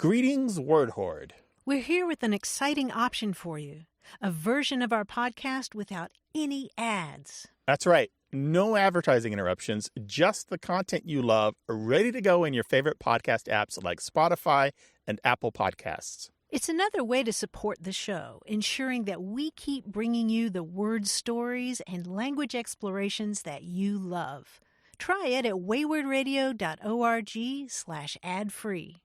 Greetings, Word Horde. We're here with an exciting option for you, a version of our podcast without any ads. That's right. No advertising interruptions, just the content you love, ready to go in your favorite podcast apps like Spotify and Apple Podcasts. It's another way to support the show, ensuring that we keep bringing you the word stories and language explorations that you love. Try it at waywardradio.org/ad-free.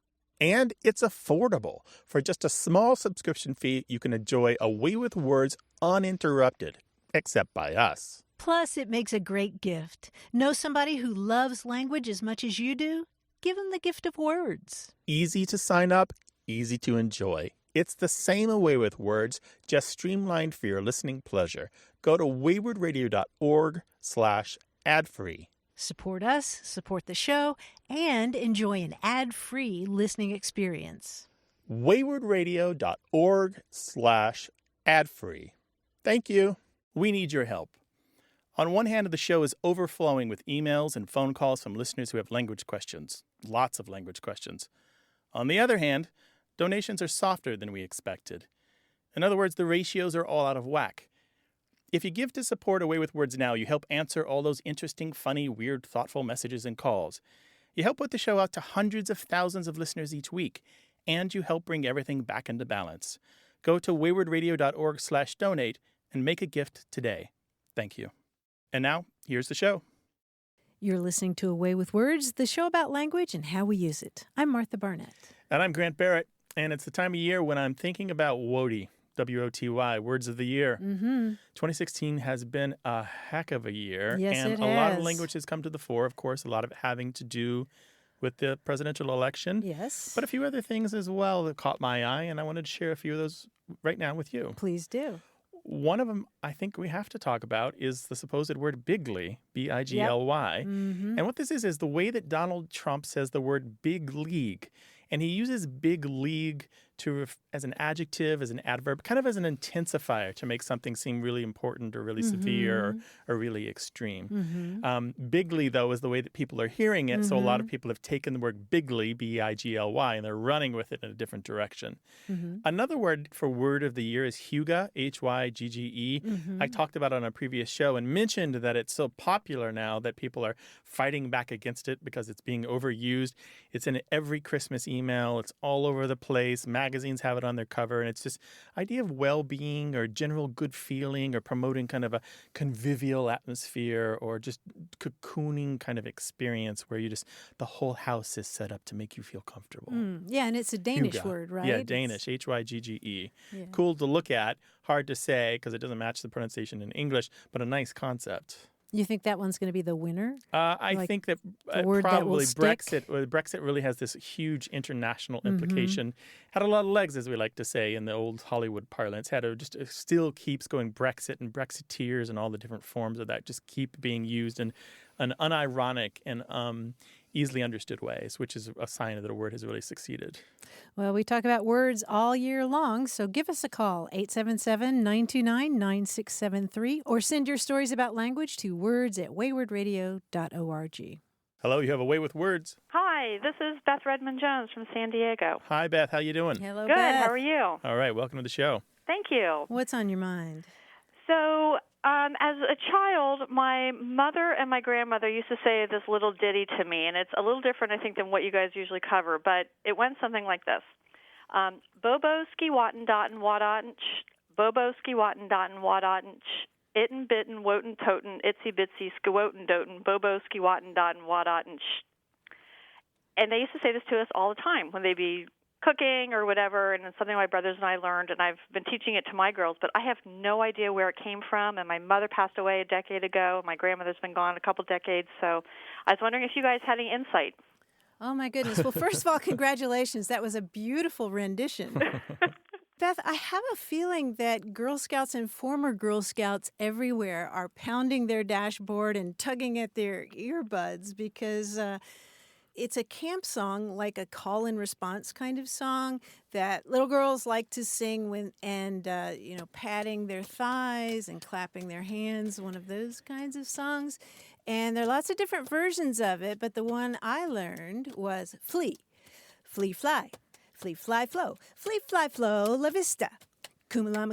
And it's affordable. For just a small subscription fee, you can enjoy A Way with Words uninterrupted, except by us. Plus, it makes a great gift. Know somebody who loves language as much as you do? Give them the gift of words. Easy to sign up, easy to enjoy. It's the same A Way with Words, just streamlined for your listening pleasure. Go to waywardradio.org/ad-free. Support us, support the show, and enjoy an ad-free listening experience. waywardradio.org/ad-free. Thank you. We need your help. On one hand, the show is overflowing with emails and phone calls from listeners who have language questions. Lots of language questions. On the other hand, donations are softer than we expected. In other words, the ratios are all out of whack. If you give to support A Way with Words now, you help answer all those interesting, funny, weird, thoughtful messages and calls. You help put the show out to hundreds of thousands of listeners each week, and you help bring everything back into balance. Go to waywardradio.org/donate and make a gift today. Thank you. And now, here's the show. You're listening to A Way with Words, the show about language and how we use it. I'm Martha Barnett. And I'm Grant Barrett, and it's the time of year when I'm thinking about WOTY. W-O-T-Y, Words of the Year. 2016 has been a heck of a year. Yes, and it a lot of has. language has come to the fore, of course, a lot of it having to do with the presidential election. Yes. But a few other things as well that caught my eye, and I wanted to share a few of those right now with you. Please do. One of them I think we have to talk about is the supposed word bigly, B-I-G-L-Y. Yep. And what this is the way that Donald Trump says the word big league. And he uses big league as an adjective, as an adverb, kind of as an intensifier to make something seem really important or really severe or really extreme. Bigly, though, is the way that people are hearing it. So a lot of people have taken the word bigly, B-I-G-L-Y, and they're running with it in a different direction. Another word for word of the year is hygge, H-Y-G-G-E. I talked about it on a previous show and mentioned that it's so popular now that people are fighting back against it because it's being overused. It's in every Christmas email. It's all over the place. Magazines have it on their cover, and it's this idea of well-being or general good feeling or promoting kind of a convivial atmosphere or just cocooning kind of experience where the whole house is set up to make you feel comfortable. Yeah, and it's a Danish Hygge. word, right? Yeah, Danish, H-Y-G-G-E. Yeah. Cool to look at, hard to say because it doesn't match the pronunciation in English, but a nice concept. You think that one's going to be the winner? I think that word that will probably stick? Brexit really has this huge international implication. Had a lot of legs, as we like to say in the old Hollywood parlance. It still keeps going. Brexit and Brexiteers and all the different forms of that just keep being used in an unironic and easily understood ways, which is a sign that a word has really succeeded. Well, we talk about words all year long, so give us a call, 877-929-9673, or send your stories about language to words@waywardradio.org. Hello, you have A Way with Words. Hi, this is Beth Redmond-Jones from San Diego. Hi, Beth. How you doing? Hello, Good, Beth. how are you? All right, welcome to the show. Thank you. What's on your mind? So, as a child, my mother and my grandmother used to say this little ditty to me, and it's a little different, I think, than what you guys usually cover, but it went something like this. Bobo ski watten dotten wadotten Bobo ski watten dotten wadotten itten bitten woten toten itsy bitsy skawoten doten Bobo ski watten dotten wadotten And they used to say this to us all the time when they'd be cooking or whatever, and it's something my brothers and I learned, and I've been teaching it to my girls, but I have no idea where it came from, and my mother passed away a decade ago. My grandmother's been gone a couple decades, so I was wondering if you guys had any insight. Oh, my goodness. Well, first of all, congratulations. That was a beautiful rendition. Beth, I have a feeling that Girl Scouts and former Girl Scouts everywhere are pounding their dashboard and tugging at their earbuds because it's a camp song, like a call and response kind of song that little girls like to sing when patting their thighs and clapping their hands, one of those kinds of songs. And there are lots of different versions of it, but the one I learned was flee, fly. Fly, Flo, la vista. Kuma la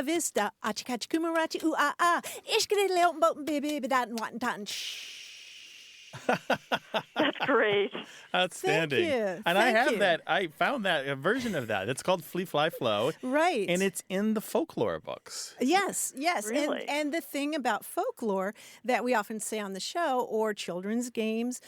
vista. Achikachi, kumarachi, ooh, ah, ah. Ishkadee, leon, boten, baby, bedaten, watten, taten, shh. That's great. Outstanding. Thank you. And Thank you. I found that a version of that. It's called Fly Flo. Right. And it's in the folklore books. Yes. Really? And the thing about folklore that we often say on the show or children's games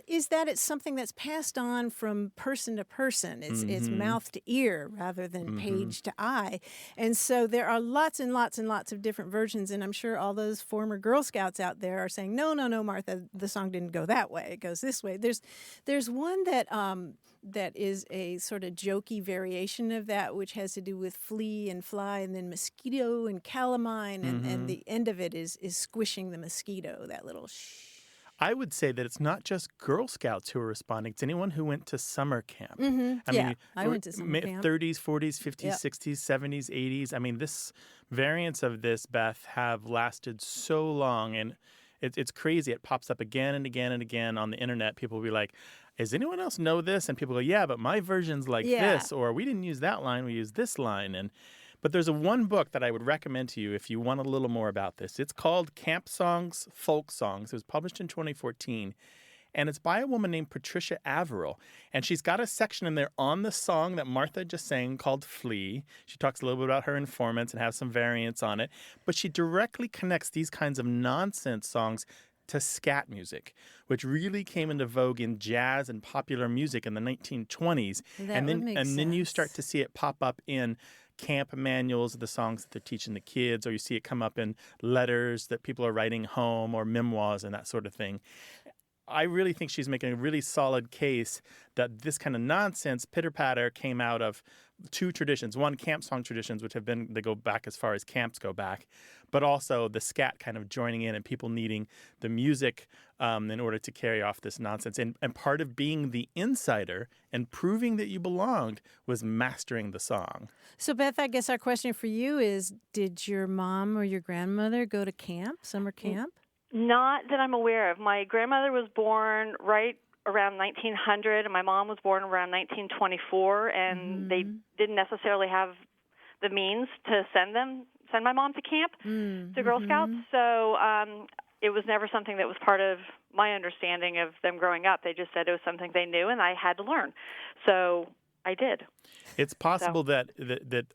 is that it's something that's passed on from person to person. It's mouth to ear rather than page to eye. And so there are lots and lots and lots of different versions. And I'm sure all those former Girl Scouts out there are saying, no, Martha, the song didn't go that way. It goes this way. There's one that that is a sort of jokey variation of that, which has to do with flea and fly and then mosquito and calamine. And the end of it is squishing the mosquito, that little shh. I would say that it's not just Girl Scouts who are responding. It's anyone who went to summer camp. I went to summer camp. 30s, 40s, 50s, Yep. 60s, 70s, 80s. I mean, this variants of this, Beth, have lasted so long. And it's crazy. It pops up again and again and again on the internet. People will be like, does anyone else know this? And people go, yeah, but my version's like this. Or we didn't use that line. We used this line. But there's one book that I would recommend to you if you want a little more about this. It's called Camp Songs, Folk Songs. It was published in 2014. And it's by a woman named Patricia Averill. And she's got a section in there on the song that Martha just sang called Flea. She talks a little bit about her informants and has some variants on it. But she directly connects these kinds of nonsense songs to scat music, which really came into vogue in jazz and popular music in the 1920s. That would make then you sense. start to see it pop up in camp manuals of the songs that they're teaching the kids, or you see it come up in letters that people are writing home or memoirs and that sort of thing. I really think she's making a really solid case that this kind of nonsense pitter-patter came out of two traditions. One, camp song traditions, which they go back as far as camps go back, but also the scat kind of joining in and people needing the music in order to carry off this nonsense. And part of being the insider and proving that you belonged was mastering the song. So, Beth, I guess our question for you is, did your mom or your grandmother go to camp, summer camp? Not that I'm aware of. My grandmother was born right around 1900, and my mom was born around 1924, and they didn't necessarily have the means to send my mom to camp, to Girl Scouts. So it was never something that was part of my understanding of them growing up. They just said it was something they knew, and I had to learn. So I did. It's possible that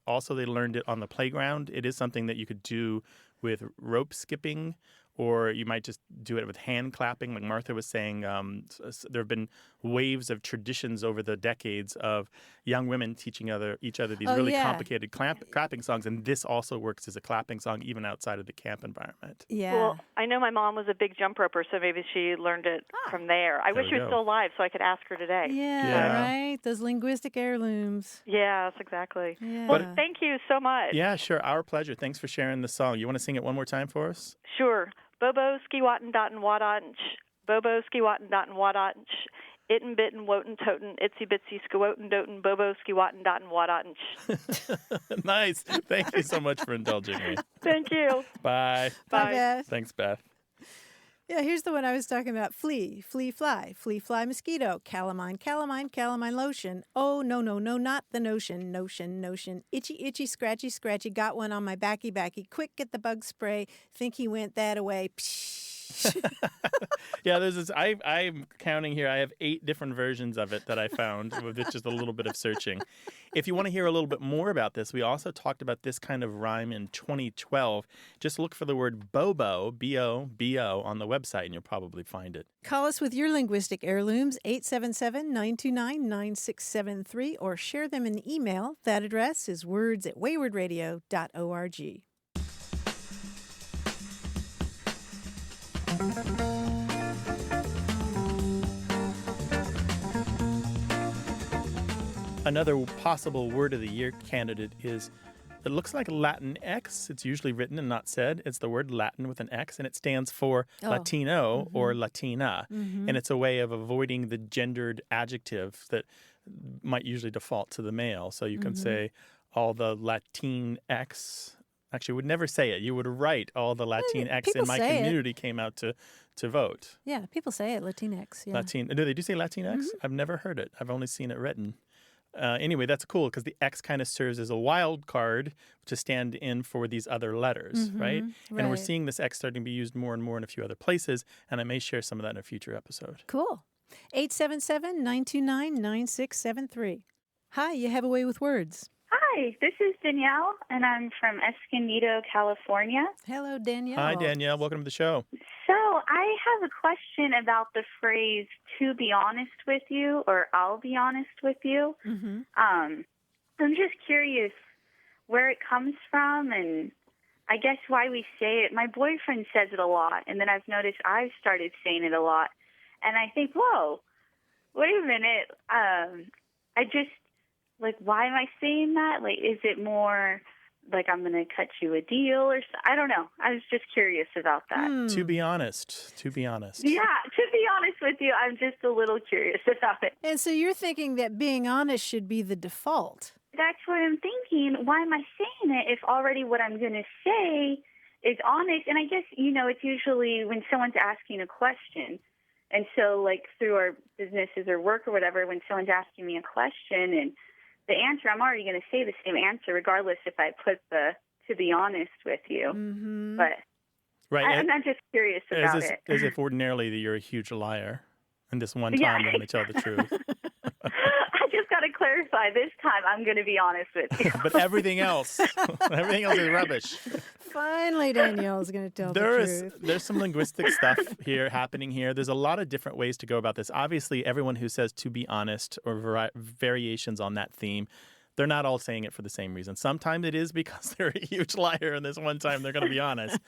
also they learned it on the playground. It is something that you could do with rope skipping, or you might just do it with hand clapping. Like Martha was saying, there have been waves of traditions over the decades of young women teaching each other these really complicated clapping songs, and this also works as a clapping song even outside of the camp environment. Yeah. Well, I know my mom was a big jump roper, so maybe she learned it from there. I wish she was still alive so I could ask her today. Yeah, right? Those linguistic heirlooms. Yes, exactly. Yeah. Well, thank you so much. Yeah, sure. Our pleasure. Thanks for sharing the song. You want to sing it one more time for us? Sure. Bobo skiwatten dotten wadanch, Bobo skiwatten dotten wadanch, itten bitten woten toten, itsy bitsy skiwoten doten, Bobo skiwatten dotten wadanch. Nice. Thank you so much for indulging me. Thank you. Bye. Bye, Beth. Thanks, Beth. Yeah, here's the one I was talking about. Flea, fly, mosquito, calamine lotion. Oh, no, not the notion. Itchy, scratchy, got one on my backy. Quick, get the bug spray. Think he went that away. Psh. Yeah, there's this. I'm counting here. I have 8 different versions of it that I found with just a little bit of searching. If you want to hear a little bit more about this, we also talked about this kind of rhyme in 2012. Just look for the word Bobo, B-O-B-O, on the website, and you'll probably find it. Call us with your linguistic heirlooms, 877-929-9673, or share them in email. That address is words@waywardradio.org. Another possible word of the year candidate is, it looks like Latinx. It's usually written and not said. It's the word Latin with an X, and it stands for Latino or Latina. And it's a way of avoiding the gendered adjectives that might usually default to the male. So you can say all the Latinx. Actually, would never say it. You would write all the Latinx in my community came out to vote. Yeah, people say it, Latinx. Yeah. Do they do say Latinx? I've never heard it. I've only seen it written. Anyway, that's cool because the X kind of serves as a wild card to stand in for these other letters, right? And we're seeing this X starting to be used more and more in a few other places, and I may share some of that in a future episode. Cool. 877-929-9673. Hi, you have a way with words. Hi, this is Danielle, and I'm from Escondido, California. Hello, Danielle. Hi, Danielle. Welcome to the show. So I have a question about the phrase, to be honest with you, or I'll be honest with you. I'm just curious where it comes from and I guess why we say it. My boyfriend says it a lot, and then I've noticed I've started saying it a lot. And I think, whoa, wait a minute. I just, like, why am I saying that? Like, is it more like I'm going to cut you a deal or so? I don't know. I was just curious about that. To be honest. Yeah, to be honest with you, I'm just a little curious about it. And so you're thinking that being honest should be the default. That's what I'm thinking. Why am I saying it if already what I'm going to say is honest? And I guess, it's usually when someone's asking a question. And so, like, through our businesses or work or whatever, when someone's asking me a question and the answer, I'm already going to say the same answer regardless if I put the to be honest with you. But I'm just curious about it. As if ordinarily that you're a huge liar, and this one time you're going to tell the truth. I just got to clarify. This time I'm going to be honest with you. But everything else is rubbish. Finally, Danielle's going to tell the truth. There's some linguistic stuff happening here. There's a lot of different ways to go about this. Obviously, everyone who says to be honest or variations on that theme, they're not all saying it for the same reason. Sometimes it is because they're a huge liar, and this one time they're going to be honest.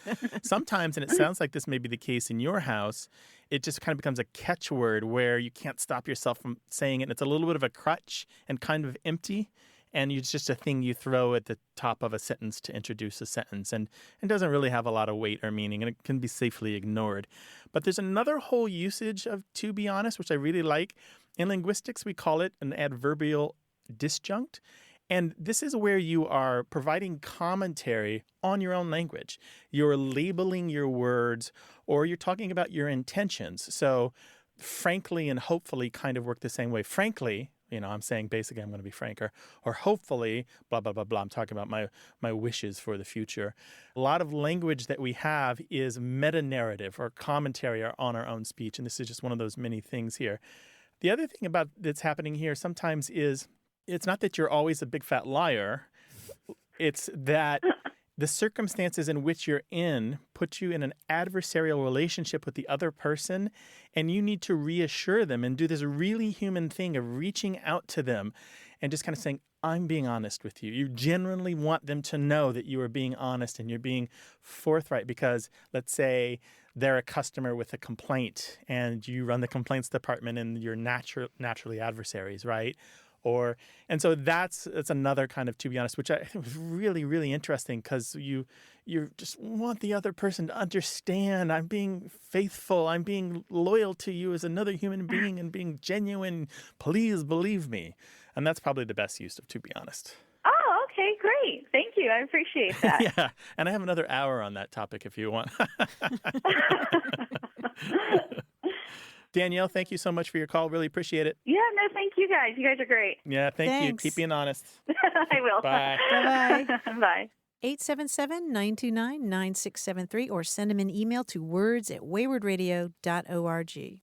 Sometimes, and it sounds like this may be the case in your house, it just kind of becomes a catchword where you can't stop yourself from saying it. And it's a little bit of a crutch and kind of empty. And it's just a thing you throw at the top of a sentence to introduce a sentence. And it doesn't really have a lot of weight or meaning, and it can be safely ignored. But there's another whole usage of to be honest, which I really like. In linguistics, we call it an adverbial disjunct. And this is where you are providing commentary on your own language. You're labeling your words, or you're talking about your intentions. So frankly and hopefully kind of work the same way. Frankly, I'm saying basically I'm going to be franker, or hopefully, blah, blah, blah, blah. I'm talking about my wishes for the future. A lot of language that we have is meta-narrative or commentary on our own speech, and this is just one of those many things here. The other thing about that's happening here sometimes is it's not that you're always a big fat liar. It's that the circumstances in which you're in put you in an adversarial relationship with the other person, and you need to reassure them and do this really human thing of reaching out to them and just kind of saying, I'm being honest with you. You genuinely want them to know that you are being honest and you're being forthright because, let's say, they're a customer with a complaint and you run the complaints department and you're naturally adversaries, right? And so that's another kind of to be honest, which I think was really, really interesting because you just want the other person to understand I'm being faithful, I'm being loyal to you as another human being and being genuine. Please believe me. And that's probably the best use of to be honest. Oh, okay, great. Thank you. I appreciate that. Yeah, and I have another hour on that topic if you want. Danielle, thank you so much for your call. Really appreciate it. Yeah, no, thank you guys. You guys are great. Yeah, thank you. Thanks. Keep being honest. I will. Bye. Bye-bye. Bye. 877-929-9673 or send them an email to words@waywardradio.org.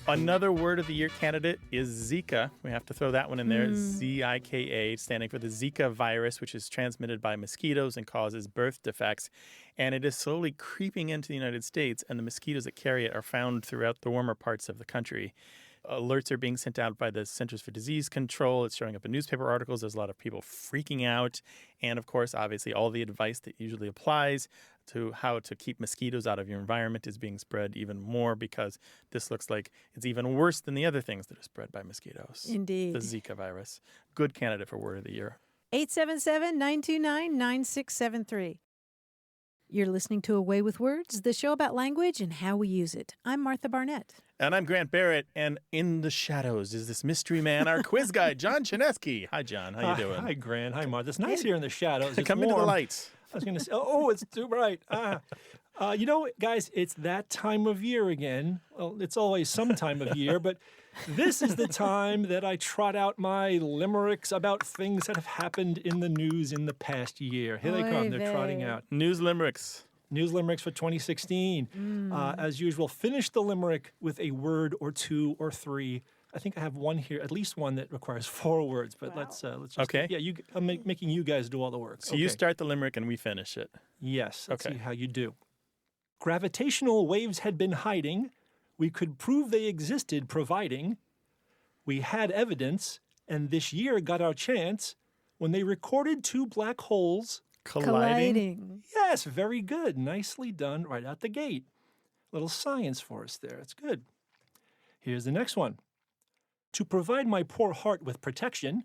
Another Word of the Year candidate is Zika. We have to throw that one in there. Zika, standing for the Zika virus, which is transmitted by mosquitoes and causes birth defects. And it is slowly creeping into the United States, and the mosquitoes that carry it are found throughout the warmer parts of the country. Alerts are being sent out by the Centers for Disease Control. It's showing up in newspaper articles. There's a lot of people freaking out. And, of course, obviously, all the advice that usually applies to how to keep mosquitoes out of your environment is being spread even more because this looks like it's even worse than the other things that are spread by mosquitoes. Indeed. The Zika virus. Good candidate for Word of the Year. 877-929-9673. You're listening to A Way with Words, the show about language and how we use it. I'm Martha Barnett. And I'm Grant Barrett, and in the shadows is this mystery man, our quiz guy, John Chaneski. Hi, John. How you doing? Hi, Grant. Hi, Martha. It's nice here in the shadows. It's Come into the warm. lights. I was going to say, oh, it's too bright. Guys, it's that time of year again. Well, it's always some time of year, but this is the time that I trot out my limericks about things that have happened in the news in the past year. Here they come. They're trotting out. News limericks. News limericks for 2016. As usual, finish the limerick with a word or two or three. I think I have one here, at least one that requires 4 words, but let's just... Okay. Yeah, I'm making you guys do all the work. So you start the limerick and we finish it. Yes, let's see how you do. Gravitational waves had been hiding. We could prove they existed, providing we had evidence, and this year got our chance when they recorded 2 black holes Colliding. Yes, very good. Nicely done right out the gate. Little science for us there. It's good. Here's the next one. To provide my poor heart with protection,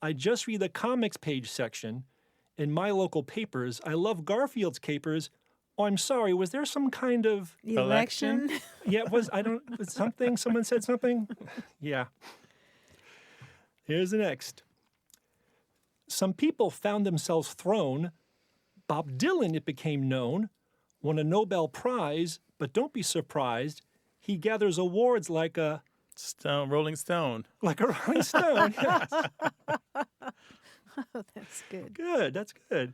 I just read the comics page section. In my local papers, I love Garfield's capers. Oh, I'm sorry, was there some kind of... Election? Yeah, was something? Someone said something? Yeah. Here's the next. Some people found themselves thrown. Bob Dylan, it became known, won a Nobel Prize, but don't be surprised. He gathers awards like a... Rolling Stone. Like a Rolling Stone, yes. Oh, that's good. Good, that's good.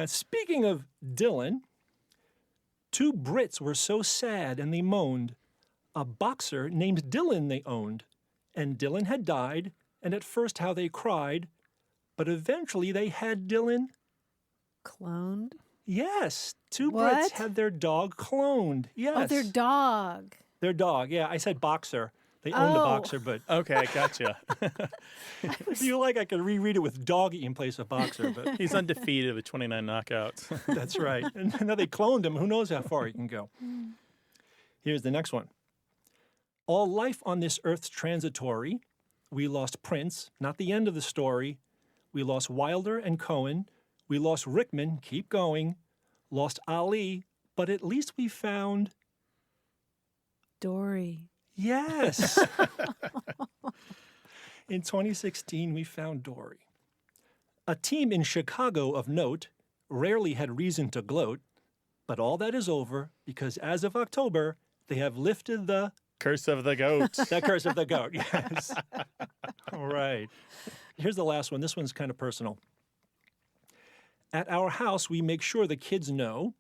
Speaking of Dylan, 2 Brits were so sad and they moaned. A boxer named Dylan they owned. And Dylan had died, and at first how they cried. But eventually they had Dylan... Cloned? Yes, 2 What? Brits had their dog cloned. Yes. Oh, their dog. Their dog, yeah. I said boxer. They owned a Oh. boxer, but Okay, gotcha. if you like, I could reread it with doggy in place of boxer, but He's undefeated with 29 knockouts. that's right. And now they cloned him. Who knows how far he can go? Here's the next one. All life on this earth's transitory. We lost Prince, not the end of the story. We lost Wilder and Cohen. We lost Rickman, keep going. Lost Ali, but at least we found... Dory. Yes. In 2016, we found Dory. A team in Chicago of note rarely had reason to gloat, but all that is over because as of October, they have lifted the... Curse of the goat. The curse of the goat, yes. All right. Here's the last one. This one's kind of personal. At our house, we make sure the kids know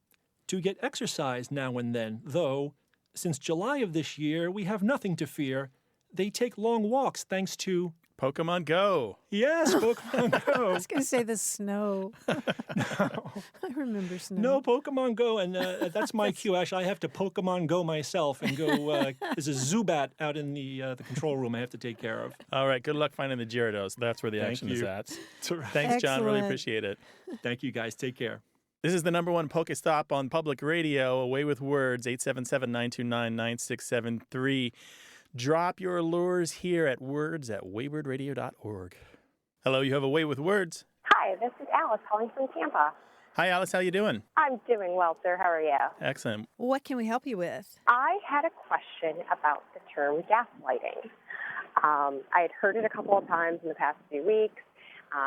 to get exercise now and then, though since July of this year, we have nothing to fear. They take long walks thanks to... Pokemon Go. Yes, Pokemon I Go. was going to say the snow. No. I remember snow. No, Pokemon Go, and that's my cue. Actually, I have to Pokemon Go myself and go. There's a Zubat out in the control room I have to take care of. All right, good luck finding the Gyarados. That's where the Thank action is you. at. That's all right. Thanks, John. Really Excellent. appreciate it. Thank you, guys. Take care. This is the #1 Pokestop on public radio. Away with Words, 877-929-9673. Drop your lures here at words@waywardradio.org. Hello, you have Away with Words. Hi, this is Alice calling from Tampa. Hi, Alice. How you doing? I'm doing well, sir. How are you? Excellent. What can we help you with? I had a question about the term gaslighting. I had heard it a couple of times in the past few weeks.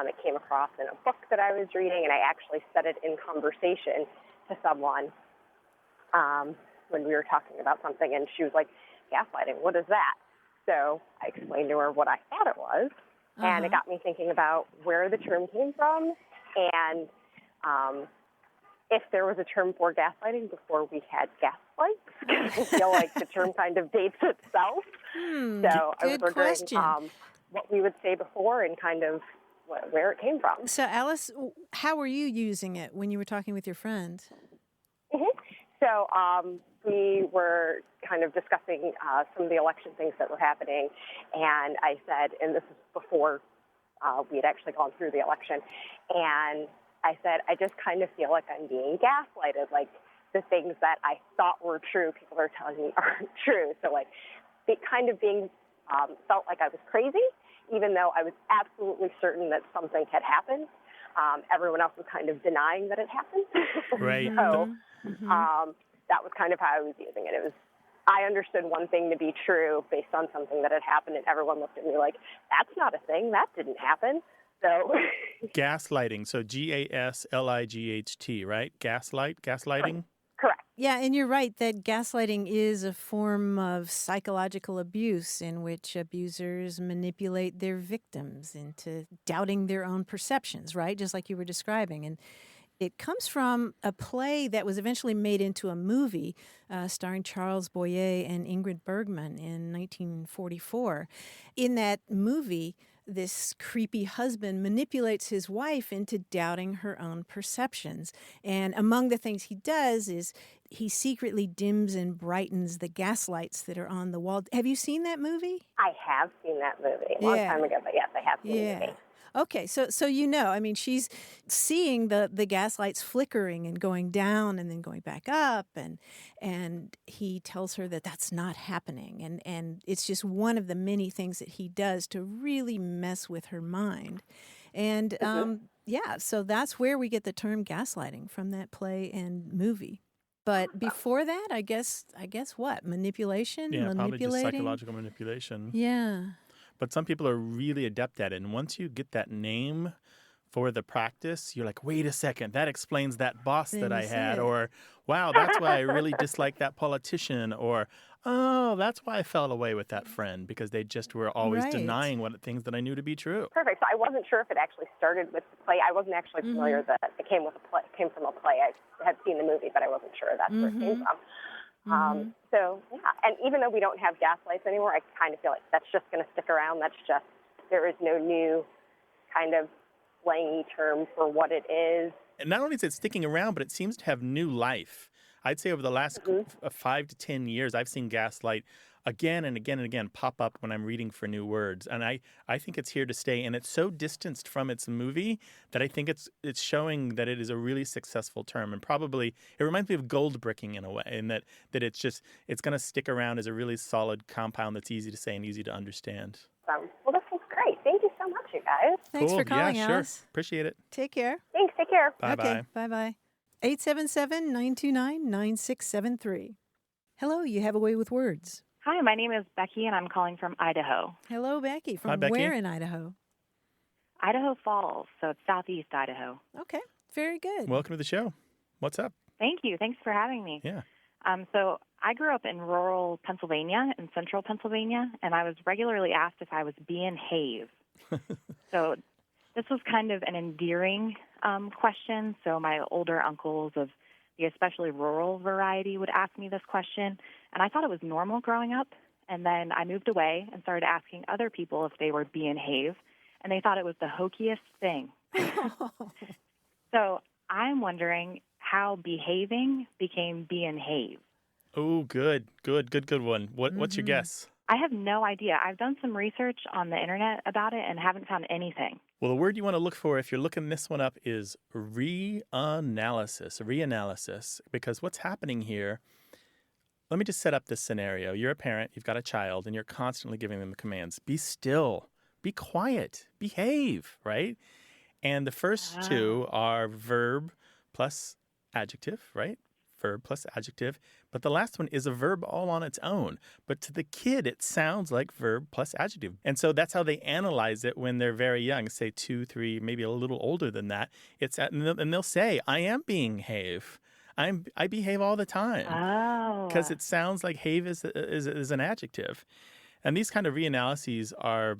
It came across in a book that I was reading, and I actually said it in conversation to someone when we were talking about something, and she was like, gaslighting, what is that? So I explained to her what I thought it was, and it got me thinking about where the term came from and if there was a term for gaslighting before we had gaslights. I feel like the term kind of dates itself. So I was good wondering question. what we would say before and kind of where it came from. So, Alice, how were you using it when you were talking with your friend? So we were kind of discussing some of the election things that were happening, and I said, and this is before we had actually gone through the election, and I said, I just kind of feel like I'm being gaslighted, like the things that I thought were true, people are telling me aren't true. So like it kind of being felt like I was crazy, even though I was absolutely certain that something had happened. Everyone else was kind of denying that it happened. Right. So that was kind of how I was using it. It was, I understood one thing to be true based on something that had happened, and everyone looked at me like, that's not a thing. That didn't happen. So Gaslighting. So gaslight, right? Gaslighting? Correct. Yeah, and you're right that gaslighting is a form of psychological abuse in which abusers manipulate their victims into doubting their own perceptions, right? Just like you were describing. And it comes from a play that was eventually made into a movie starring Charles Boyer and Ingrid Bergman in 1944. In that movie, this creepy husband manipulates his wife into doubting her own perceptions. And among the things he does is he secretly dims and brightens the gaslights that are on the wall. Have you seen that movie? I have seen that movie a long time ago, but yes, I have seen the movie. Okay, so you know, I mean, she's seeing the gaslights flickering and going down and then going back up, and he tells her that that's not happening, and it's just one of the many things that he does to really mess with her mind, and yeah, so that's where we get the term gaslighting from that play and movie. But before that, I guess what? Manipulation? Yeah, probably just Manipulating? psychological manipulation. Yeah. But some people are really adept at it. And once you get that name for the practice, you're like, wait a second, that explains that boss that I had. Or, wow, that's why I really dislike that politician. Or, oh, that's why I fell away with that friend, because they just were always denying things that I knew to be true. Perfect. So I wasn't sure if it actually started with the play. I wasn't actually familiar that it came from a play. I had seen the movie, but I wasn't sure that's where it came from. So, yeah, and even though we don't have gaslights anymore, I kind of feel like that's just going to stick around. There is no new kind of slangy term for what it is. And not only is it sticking around, but it seems to have new life. I'd say over the last 5 to 10 years, I've seen gaslight again and again and again pop up when I'm reading for new words. And I think it's here to stay. And it's so distanced from its movie that I think it's showing that it is a really successful term. And probably it reminds me of gold bricking in a way, in that it's going to stick around as a really solid compound that's easy to say and easy to understand. Well, this was great. Thank you so much, you guys. Thanks for calling, yeah, Alice. Sure. Appreciate it. Take care. Thanks. Take care. Bye-bye. Okay, bye-bye. 877-929-9673. Hello, you have a way with words. Hi, my name is Becky, and I'm calling from Idaho. Hello, Becky. From Becky. where in Idaho? Idaho Falls, so it's southeast Idaho. Okay, very good. Welcome to the show. What's up? Thank you. Thanks for having me. Yeah. So I grew up in rural Pennsylvania, in central Pennsylvania, and I was regularly asked if I was being Have. So this was kind of an endearing question. So my older uncles of the especially rural variety would ask me this question, and I thought it was normal growing up. And then I moved away and started asking other people if they were being Have, and they thought it was the hokiest thing. So I'm wondering how behaving became being Have. Oh, good one. What's your guess? I have no idea. I've done some research on the internet about it and haven't found anything. Well, the word you want to look for if you're looking this one up is reanalysis, because what's happening here, let me just set up this scenario. You're a parent, you've got a child, and you're constantly giving them commands. Be still, be quiet, behave, right? And the first two are verb plus adjective, right? Verb plus adjective. But the last one is a verb all on its own. But to the kid, it sounds like verb plus adjective. And so that's how they analyze it when they're very young, say 2, 3, maybe a little older than that. And they'll say, I am being Have. I behave all the time. Oh. Because it sounds like Have is an adjective. And these kind of reanalyses are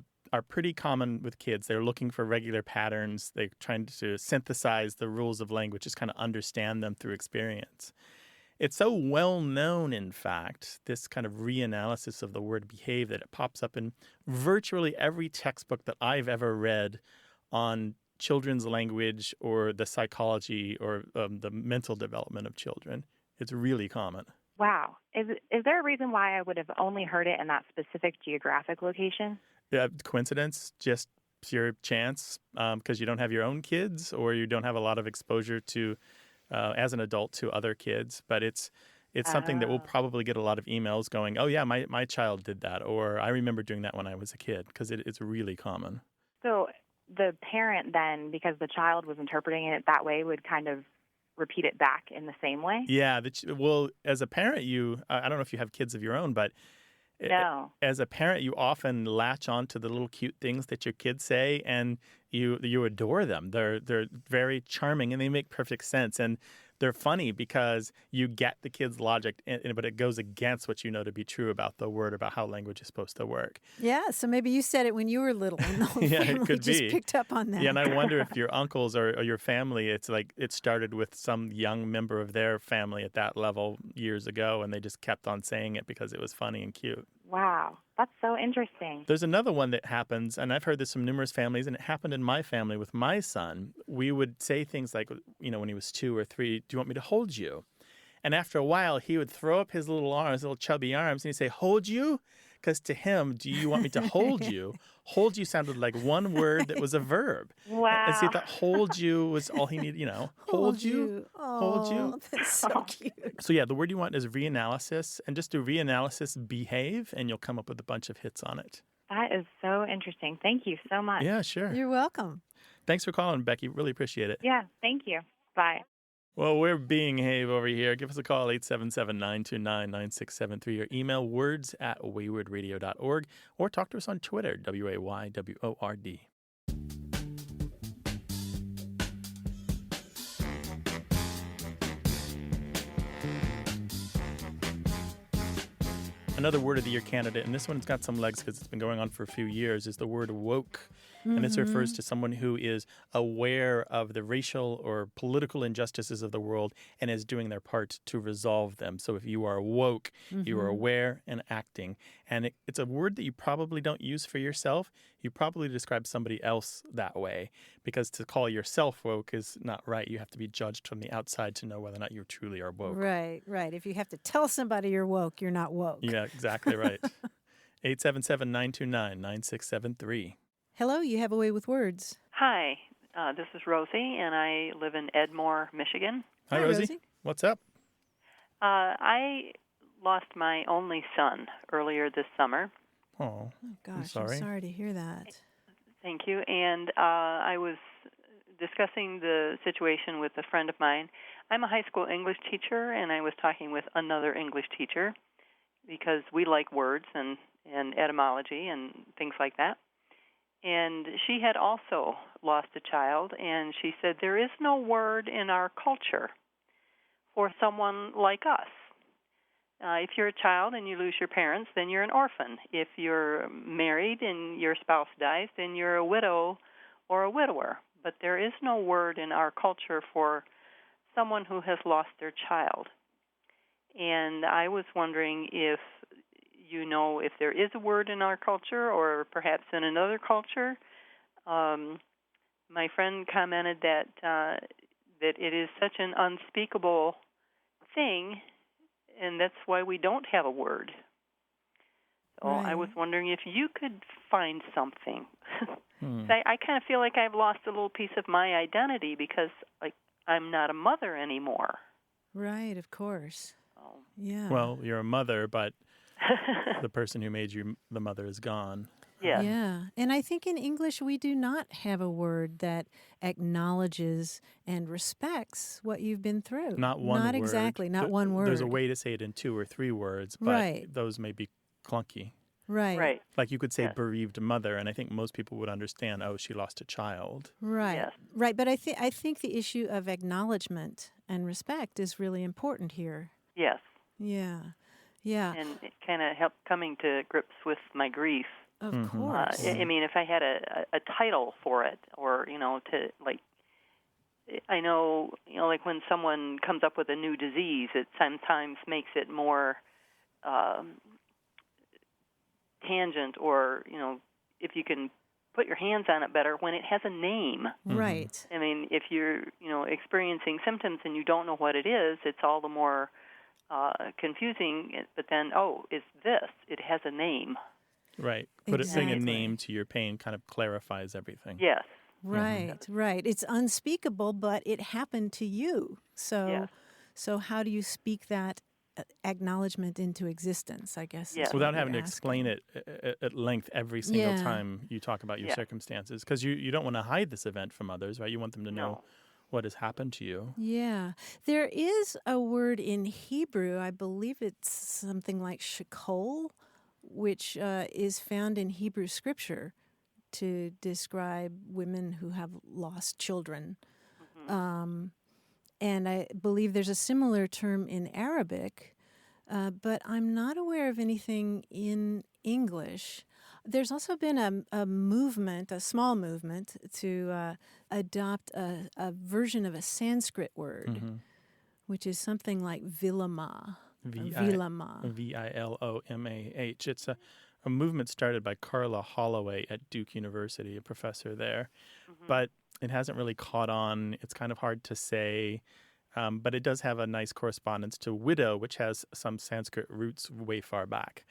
pretty common with kids. They're looking for regular patterns. They're trying to synthesize the rules of language, just kind of understand them through experience. It's so well known, in fact, this kind of reanalysis of the word behave, that it pops up in virtually every textbook that I've ever read on children's language or the psychology or the mental development of children. It's really common. Wow. Is there a reason why I would have only heard it in that specific geographic location? Coincidence, just pure chance, because you don't have your own kids or you don't have a lot of exposure to, as an adult, to other kids. But it's something that we'll probably get a lot of emails going, oh, yeah, my child did that, or I remember doing that when I was a kid, because it's really common. So the parent then, because the child was interpreting it that way, would kind of repeat it back in the same way? Yeah. Well, as a parent, I don't know if you have kids of your own, but no. As a parent, you often latch on to the little cute things that your kids say, and you adore them. They're very charming, and they make perfect sense. And they're funny because you get the kid's logic, but it goes against what you know to be true about the word, about how language is supposed to work. Yeah, so maybe you said it when you were little and the whole Yeah, it family could just be. picked up on that. Yeah, and I wonder if your uncles or your family, it's like it started with some young member of their family at that level years ago, and they just kept on saying it because it was funny and cute. Wow, that's so interesting. There's another one that happens, and I've heard this from numerous families, and it happened in my family with my son. We would say things like, when he was 2 or 3, do you want me to hold you? And after a while, he would throw up his little arms, little chubby arms, and he'd say, hold you? Because to him, do you want me to hold you? Hold you sounded like one word that was a verb. Wow. And so he thought hold you was all he needed, hold you, hold you. Oh, that's so cute. So yeah, the word you want is reanalysis, and just do reanalysis behave, and you'll come up with a bunch of hits on it. That is so interesting. Thank you so much. Yeah, sure. You're welcome. Thanks for calling, Becky. Really appreciate it. Yeah, thank you. Bye. Well, we're being Have over here. Give us a call, 877-929-9673, or email words@waywardradio.org, or talk to us on Twitter, WAYWORD. Another Word of the Year candidate, and this one's got some legs because it's been going on for a few years, is the word woke. And this refers to someone who is aware of the racial or political injustices of the world and is doing their part to resolve them. So if you are woke, you are aware and acting. And it's a word that you probably don't use for yourself. You probably describe somebody else that way, because to call yourself woke is not right. You have to be judged from the outside to know whether or not you truly are woke. Right. If you have to tell somebody you're woke, you're not woke. Yeah, exactly right. 877-929-9673. Hello, you have a way with words. Hi, this is Rosie, and I live in Edmore, Michigan. Hi, Rosie. What's up? I lost my only son earlier this summer. Oh, gosh, I'm sorry to hear that. Thank you. And I was discussing the situation with a friend of mine. I'm a high school English teacher, and I was talking with another English teacher because we like words and etymology and things like that. And she had also lost a child, and she said, there is no word in our culture for someone like us. If you're a child and you lose your parents, then you're an orphan. If you're married and your spouse dies, then you're a widow or a widower. But there is no word in our culture for someone who has lost their child. And I was wondering if if there is a word in our culture or perhaps in another culture. My friend commented that it is such an unspeakable thing, and that's why we don't have a word. So I was wondering if you could find something. I kind of feel like I've lost a little piece of my identity because I'm not a mother anymore. Right, of course. Oh. Yeah. Well, you're a mother, but the person who made you the mother is gone. Yes. Yeah. And I think in English we do not have a word that acknowledges and respects what you've been through. Not one word. Not exactly, not one word. There's a way to say it in 2 or 3 words, but those may be clunky. Right. Like you could say bereaved mother, and I think most people would understand, oh, she lost a child. Right. Yes. Right. But I think the issue of acknowledgement and respect is really important here. Yes. Yeah. Yeah. And it kind of helped coming to grips with my grief. Of course. I mean, if I had a title for it, or I know, like when someone comes up with a new disease, it sometimes makes it more tangent, or if you can put your hands on it better when it has a name. Right. I mean, if you're experiencing symptoms and you don't know what it is, it's all the more confusing. But then, it's this? It has a name. Right. Putting a name to your pain kind of clarifies everything. Yes. Right, right. It's unspeakable, but it happened to you. So how do you speak that acknowledgement into existence, I guess? Yes. Without having to explain it at length every single time you talk about your circumstances. Because you don't want to hide this event from others, right? You want them to know what has happened to you. Yeah. There is a word in Hebrew, I believe it's something like shekol, which is found in Hebrew scripture to describe women who have lost children. and I believe there's a similar term in Arabic, but I'm not aware of anything in English. There's also been a movement, a small movement, to adopt a version of a Sanskrit word, which is something like vilama. Vilama. Vilomah. It's a movement started by Carla Holloway at Duke University, a professor there. But it hasn't really caught on. It's kind of hard to say. But it does have a nice correspondence to widow, which has some Sanskrit roots way far back.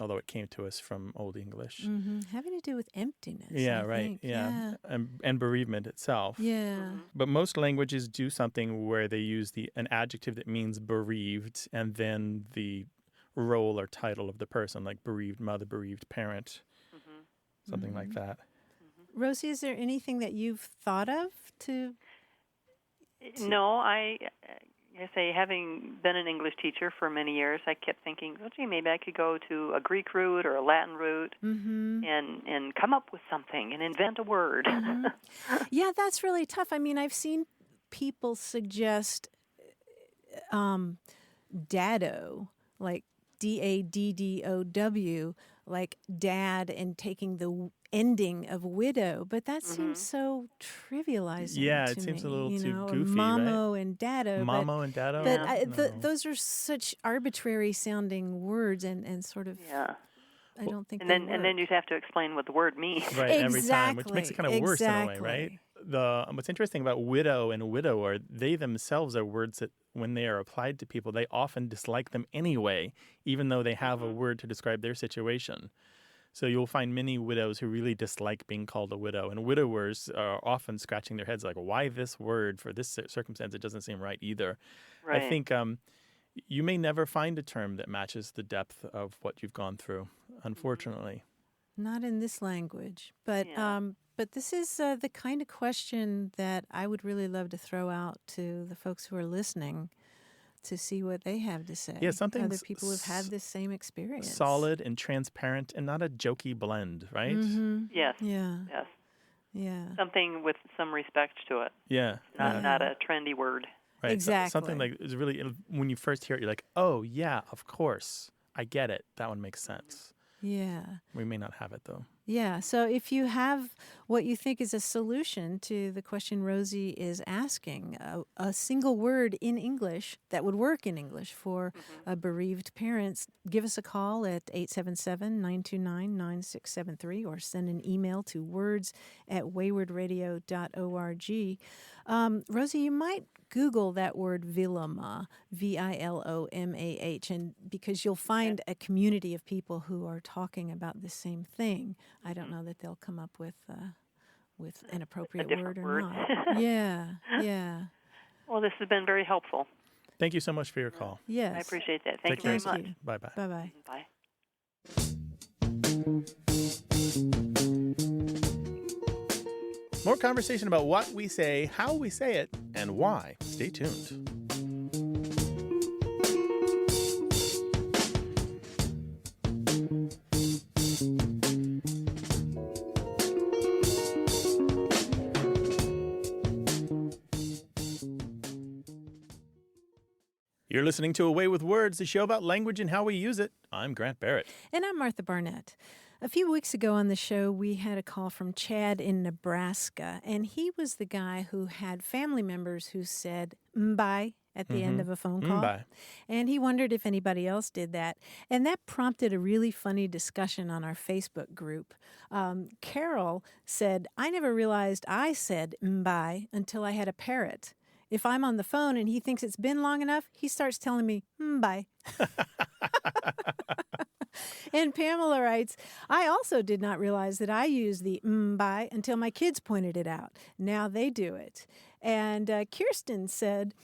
Although it came to us from Old English. Having to do with emptiness. Yeah, I right. think. Yeah. And bereavement itself. Yeah. But most languages do something where they use an adjective that means bereaved and then the role or title of the person, like bereaved mother, bereaved parent, something like that. Rosie, is there anything that you've thought of to... No, I say, having been an English teacher for many years, I kept thinking, oh, gee, maybe I could go to a Greek root or a Latin root and come up with something and invent a word. Yeah, that's really tough. I mean, I've seen people suggest dado, like D-A-D-D-O-W, like dad, and taking the ending of widow, but that seems so trivializing. Yeah, to it seems me, a little too know, goofy, Mamo and dado. Mamo and dado? But those are such arbitrary sounding words and sort of... Yeah. I don't think and then you'd have to explain what the word means. Right, every time, which makes it kind of worse in a way, right? What's interesting about widow and widower, they themselves are words that when they are applied to people, they often dislike them anyway, even though they have a word to describe their situation. So you'll find many widows who really dislike being called a widow, and widowers are often scratching their heads like, why this word for this circumstance? It doesn't seem right either. Right. I think you may never find a term that matches the depth of what you've gone through, unfortunately. Not in this language, but this is the kind of question that I would really love to throw out to the folks who are listening to see what they have to say. Yeah, something other people have had this same experience. Solid and transparent and not a jokey blend, right? Yes. Yeah. Yes. Yeah. Something with some respect to it. Yeah. Not a trendy word. Right. Exactly. Something like is really, when you first hear it, you're like, oh yeah, of course, I get it. That one makes sense. Yeah. We may not have it though. Yeah. So if you have what you think is a solution to the question Rosie is asking, a single word in English that would work in English for bereaved parents, give us a call at 877-929-9673 or send an email to words@waywardradio.org. Rosie, you might Google that word vilomah, Vilomah, and because you'll find a community of people who are talking about the same thing. I don't know that they'll come up with an appropriate word or not. Yeah. Well, this has been very helpful. Thank you so much for your call. Yes. I appreciate that. Thank you very much. Bye-bye. Bye-bye. Bye. More conversation about what we say, how we say it, and why. Stay tuned. You're listening to A Way with Words, the show about language and how we use it. I'm Grant Barrett. And I'm Martha Barnett. A few weeks ago on the show, we had a call from Chad in Nebraska, and he was the guy who had family members who said "bye" at the end of a phone call. Bye. And he wondered if anybody else did that. And that prompted a really funny discussion on our Facebook group. Carol said, I never realized I said "bye" until I had a parrot. If I'm on the phone and he thinks it's been long enough, he starts telling me, bye. And Pamela writes, I also did not realize that I used the bye until my kids pointed it out. Now they do it. And Kirsten said,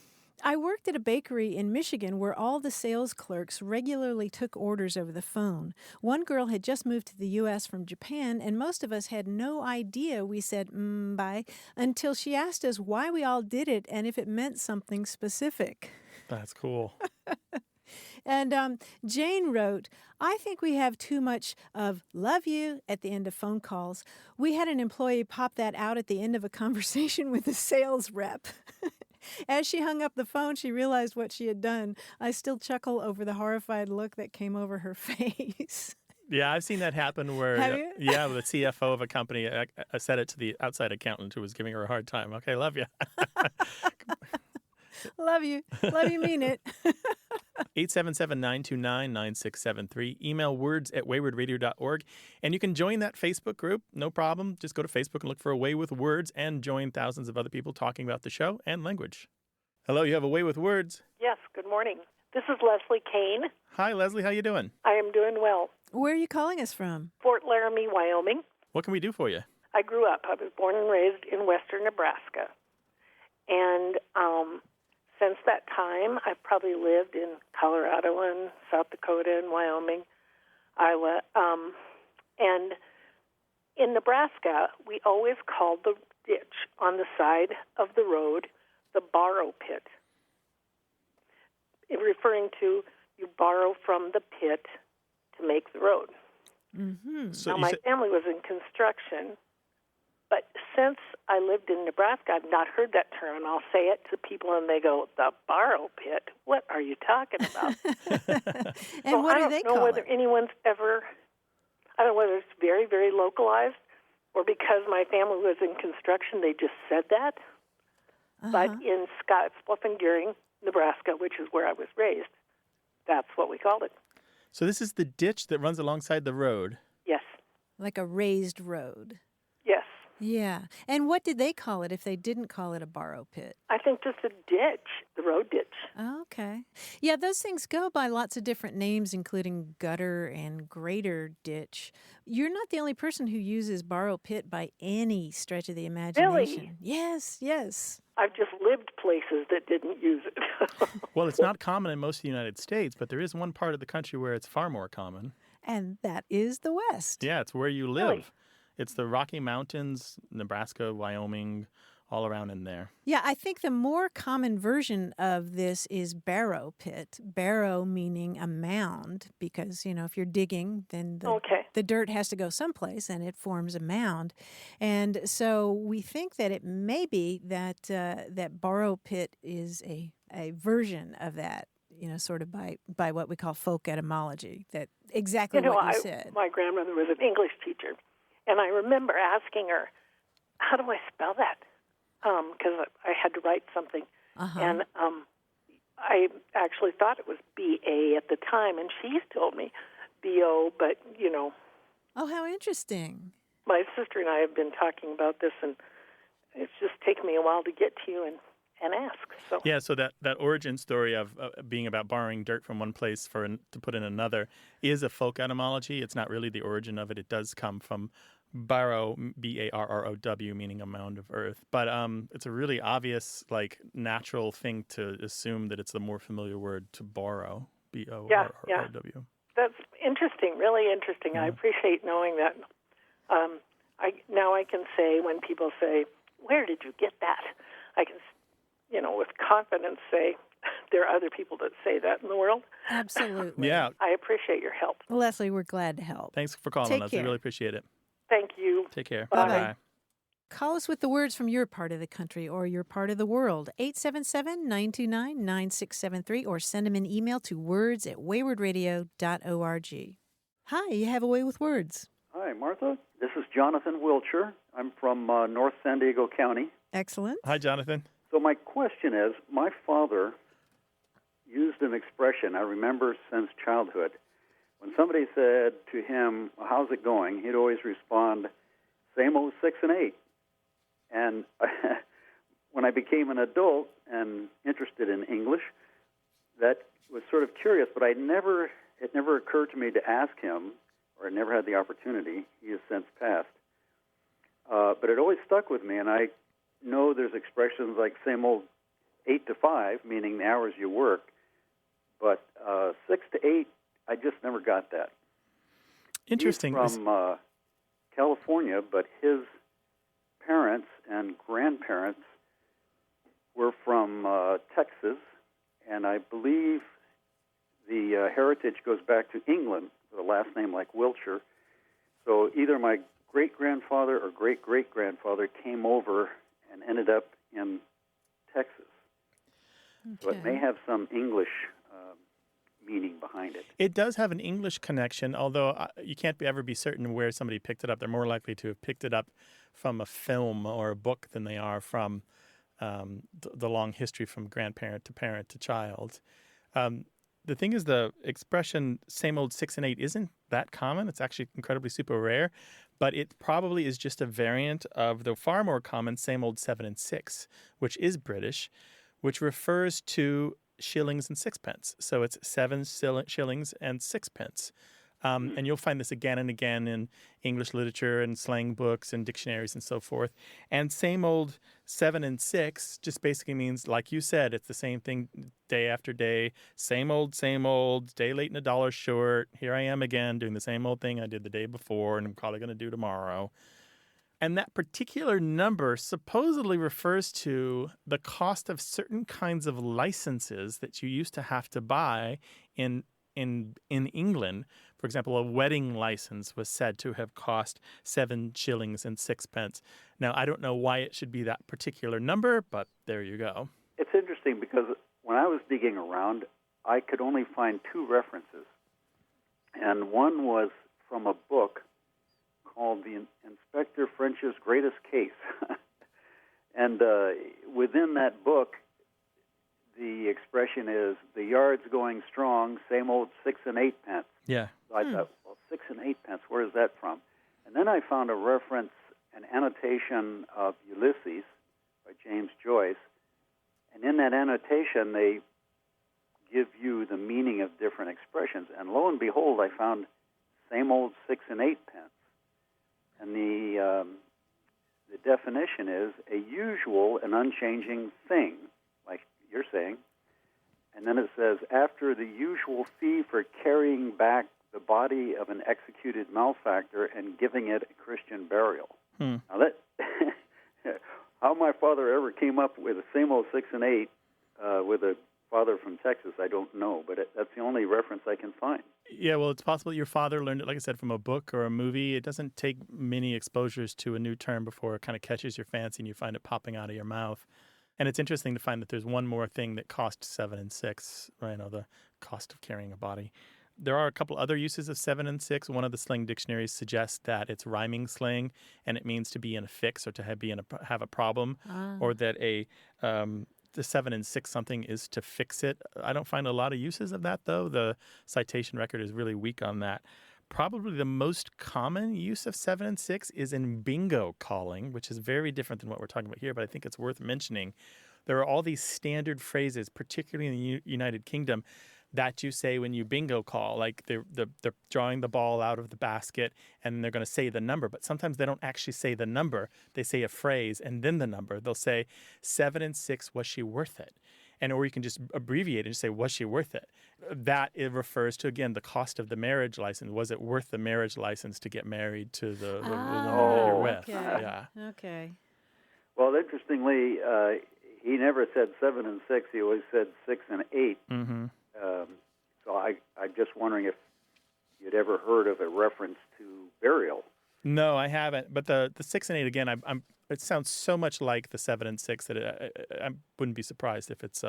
I worked at a bakery in Michigan where all the sales clerks regularly took orders over the phone. One girl had just moved to the U.S. from Japan, and most of us had no idea we said bye until she asked us why we all did it and if it meant something specific. That's cool. And Jane wrote, I think we have too much of love you at the end of phone calls. We had an employee pop that out at the end of a conversation with a sales rep. As she hung up the phone, she realized what she had done. I still chuckle over the horrified look that came over her face. Yeah, I've seen that happen where, Have you? yeah, the CFO of a company said it to the outside accountant who was giving her a hard time. Okay, love you. Love you. Love you, mean it. 877-929-9673. Email words@waywardradio.org. And you can join that Facebook group. No problem. Just go to Facebook and look for A Way with Words and join thousands of other people talking about the show and language. Hello, you have A Way with Words. Yes, good morning. This is Leslie Kane. Hi, Leslie. How you doing? I am doing well. Where are you calling us from? Fort Laramie, Wyoming. What can we do for you? I grew up. I was born and raised in western Nebraska. And since that time, I've probably lived in Colorado and South Dakota and Wyoming, Iowa. And in Nebraska, we always called the ditch on the side of the road the borrow pit, referring to you borrow from the pit to make the road. Mm-hmm. So now, my family was in construction, but since I lived in Nebraska, I've not heard that term, and I'll say it to people, and they go, the borrow pit? What are you talking about? And so what I do don't they know call whether it? anyone's ever, I don't know whether it's very, very localized, or because my family was in construction, they just said that. But in Scottsbluff and Gearing, Nebraska, which is where I was raised, that's what we called it. So this is the ditch that runs alongside the road. Yes. Like a raised road. Yes. Yeah. And what did they call it if they didn't call it a borrow pit? I think just a ditch, the road ditch. Okay. Yeah, those things go by lots of different names, including gutter and grader ditch. You're not the only person who uses borrow pit by any stretch of the imagination. Really? Yes, yes. I've just lived places that didn't use it. Well, it's not common in most of the United States, but there is one part of the country where it's far more common. And that is the West. Yeah, it's where you live. Really? It's the Rocky Mountains, Nebraska, Wyoming, all around in there. Yeah, I think the more common version of this is barrow pit. Barrow meaning a mound, because, you know, if you're digging, then the dirt has to go someplace and it forms a mound. And so we think that it may be that that borrow pit is a version of that, you know, sort of by what we call folk etymology, that exactly what you said. My grandmother was an English teacher, and I remember asking her, how do I spell that? Because I had to write something. And I actually thought it was B-A at the time, and she's told me B-O, but, you know. Oh, how interesting. My sister and I have been talking about this, and it's just taken me a while to get to you and ask. So. Yeah, so that origin story of being about borrowing dirt from one place to put in another is a folk etymology. It's not really the origin of it. It does come from barrow, B-A-R-R-O-W, meaning a mound of earth. But it's a really obvious, like, natural thing to assume that it's the more familiar word to borrow, B-O-R-R-O-W. Yeah. That's interesting, really interesting. I appreciate knowing that. Now I can say when people say, where did you get that? I can, you know, with confidence say, there are other people that say that in the world. Absolutely. Yeah. I appreciate your help. Leslie, we're glad to help. Thanks for calling Take us. care. We really appreciate it. Thank you. Take care. Bye-bye. Bye-bye. Call us with the words from your part of the country or your part of the world. 877-929-9673 or send them an email to words@waywardradio.org. Hi, you have a way with words. Hi, Martha. This is Jonathan Wiltshire. I'm from North San Diego County. Excellent. Hi, Jonathan. So my question is, my father used an expression I remember since childhood. When somebody said to him, how's it going, he'd always respond, same old 6 and 8. And when I became an adult and interested in English, that was sort of curious, but it never occurred to me to ask him, or I never had the opportunity. He has since passed. But it always stuck with me, and I know there's expressions like same old 8 to 5, meaning the hours you work, but 6 to 8, I just never got that. Interesting. He's from California, but his parents and grandparents were from Texas, and I believe the heritage goes back to England, with a last name like Wiltshire. So either my great-grandfather or great-great-grandfather came over and ended up in Texas. So it may have some English meaning behind it. It does have an English connection, although you can't ever be certain where somebody picked it up. They're more likely to have picked it up from a film or a book than they are from the long history from grandparent to parent to child. The thing is, the expression same old 6 and 8 isn't that common. It's actually incredibly super rare, but it probably is just a variant of the far more common same old 7 and 6, which is British, which refers to shillings and sixpence. So it's 7 shillings and sixpence. And you'll find this again and again in English literature and slang books and dictionaries and so forth. And same old 7 and 6 just basically means, like you said, it's the same thing day after day. Same old, day late and a dollar short. Here I am again doing the same old thing I did the day before and I'm probably going to do tomorrow. And that particular number supposedly refers to the cost of certain kinds of licenses that you used to have to buy in England. For example, a wedding license was said to have cost 7 shillings and sixpence. Now, I don't know why it should be that particular number, but there you go. It's interesting because when I was digging around, I could only find 2 references. And one was from a book called The Inspector French's Greatest Case. And within that book, the expression is, the yard's going strong, same old 6 and 8 pence. Yeah. So I thought, well, 6 and 8 pence, where is that from? And then I found a reference, an annotation of Ulysses by James Joyce. And in that annotation, they give you the meaning of different expressions. And lo and behold, I found same old 6 and 8 pence. And the definition is a usual and unchanging thing, like you're saying. And then it says, after the usual fee for carrying back the body of an executed malefactor and giving it a Christian burial. Now that, how my father ever came up with the same old 6 and 8 with a father from Texas, I don't know, but that's the only reference I can find. Yeah, well, it's possible your father learned it, like I said, from a book or a movie. It doesn't take many exposures to a new term before it kind of catches your fancy and you find it popping out of your mouth. And it's interesting to find that there's one more thing that costs 7 and 6, right? The cost of carrying a body. There are a couple other uses of 7 and 6. One of the slang dictionaries suggests that it's rhyming slang, and it means to be in a fix or to have a problem, or that the 7 and 6 something is to fix it. I don't find a lot of uses of that, though. The citation record is really weak on that. Probably the most common use of 7 and 6 is in bingo calling, which is very different than what we're talking about here, but I think it's worth mentioning. There are all these standard phrases, particularly in the United Kingdom, that you say when you bingo call, like they're drawing the ball out of the basket and they're going to say the number, but sometimes they don't actually say the number. They say a phrase and then the number. They'll say 7 and 6, was she worth it? Or you can just abbreviate it and say, was she worth it? That it refers to, again, the cost of the marriage license. Was it worth the marriage license to get married to the woman that you're with? Okay. Yeah. Okay. Well, interestingly, he never said 7 and 6. He always said 6 and 8. Mm-hmm. So I'm just wondering if you'd ever heard of a reference to burial. No, I haven't. But the 6 and 8, again, it sounds so much like the 7 and 6 that I wouldn't be surprised if it's